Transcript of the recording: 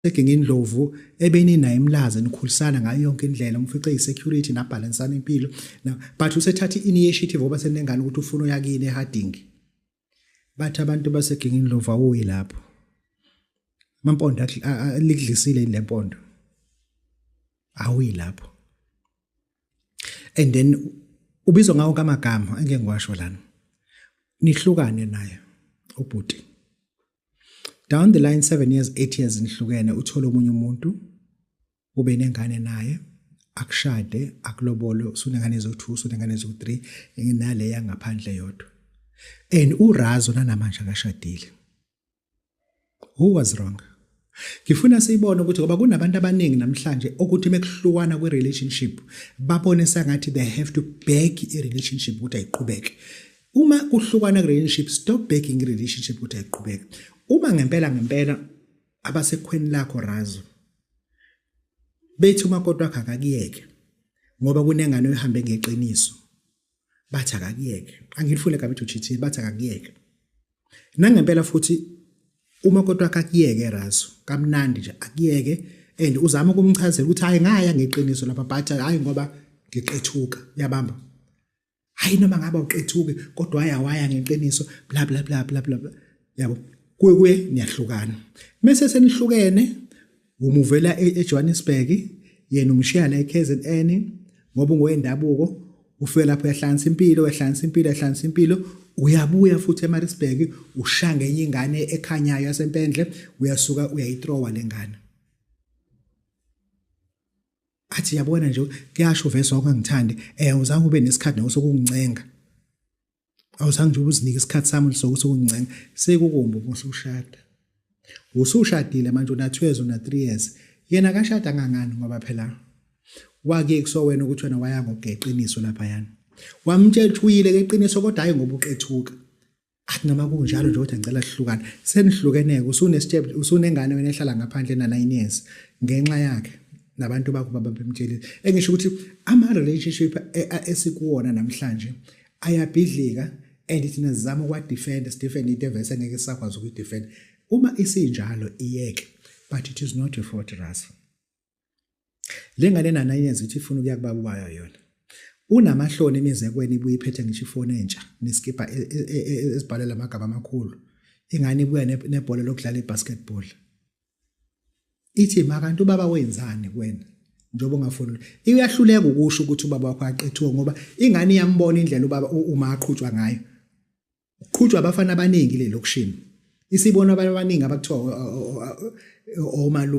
Segingindlovu ebeninayo imlaza nikhulisana ngayo yonke indlela umfice isecurity nabalansana impilo but usethatha initiative oba senengane ukuthi ufuna uyakini eHarding bathi abantu basegingindlovu awuyi lapho amampondo likudlisile ilempondo awuyi lapho and then ubizwa ngawo kamagama angeke ngiwasho lana nihlukane naye ubhuti down the line 7 years 8 years nihlukene uthola umunye umuntu ube nengane naye akushade akulobolo usunengane ezo2 usunengane ezo3 nginale yangaphandle yodwa and uRazo nanamanje akashadile who was wrong ngifuna siyibone ukuthi ngoba kunabantu abaningi namhlanje ukuthi mekuhlukana kwe relationship babone sengathi they have to beg a relationship ukuthi ayiqhubeke uma kuhlukana kwe relationship stop begging relationship ukuthi ayiqhubeke uma ngempela abasekhweni lakho Razo bethi umakoti wakhe akakiyeke ngoba kunengane oyihambe ngeqiniso bathi akakiyeke angifune kabe uthithile bathi akakiyeke nangempela futhi umakoti wakhe akiyeke Razo kamnandi nje akiyeke and uzama ukumchazela ukuthi hayi ngaya ngeqiniso lapha but hayi ngoba ngiqethuka yabamba hayi noma ngaba uqethuke kodwa waya ngeqiniso bla bla bla bla bla yabo kuye niyahlukana mase senihlukene umuvela eJohannesburg yena umshiya la eKZN ngoba ungowendabuko ufike lapho yahlanza impilo uyabuya futhi eMaritzburg ushanga enye ingane ekhanyayo yasempendle uyasuka uyayitrowa lengane athi yabona nje kuyasho vese wakangithandi uzange ube nesikhathi nawe sokungincenga awuzange nje uzinike isikhathi sami sokungincenga sekukumba usushadile manje una 2 years una 3 years yena akashada ngangani ngoba phela wake kusowena ukuthi wena waya ngogeqiniso lapha yana wamtshela uyile ngeqiniso kodwa hayi ngoba uqethuka athi noma kunjalo nje kodwa ngicela sihlukane senihlukeneke usunengane wena ehlala ngaphandle na 9 years ngenxa yakhe nabantu bakho babemtshelile engisho ukuthi ama relationship esikuwona namhlanje ayabhidlika and thina sizama ukwa defend Stephen Idevese ngeke sakwazi ukudefend uma isinjalo iyeke but it is not your fault Razo lengane na 9 years ithi ifuna ukuya kubaba bayo yona unamahloni emizekweni ibuye iphethe ngisho ifone entsha neskipa esibhalela amagama amakhulu ingane ibuya nebhola lokudlala ibasketball ithi makantu baba wenzani kuwena njengoba ungafuni iyahluleka ukusho ukuthi ubaba wakho aqethuka ngoba ingane iyambona indlela ubaba uma aqhutshwa ngayo uqhutshwa abafana abaningi le lokushini isibona abantu abaningi abakuthiwa omalu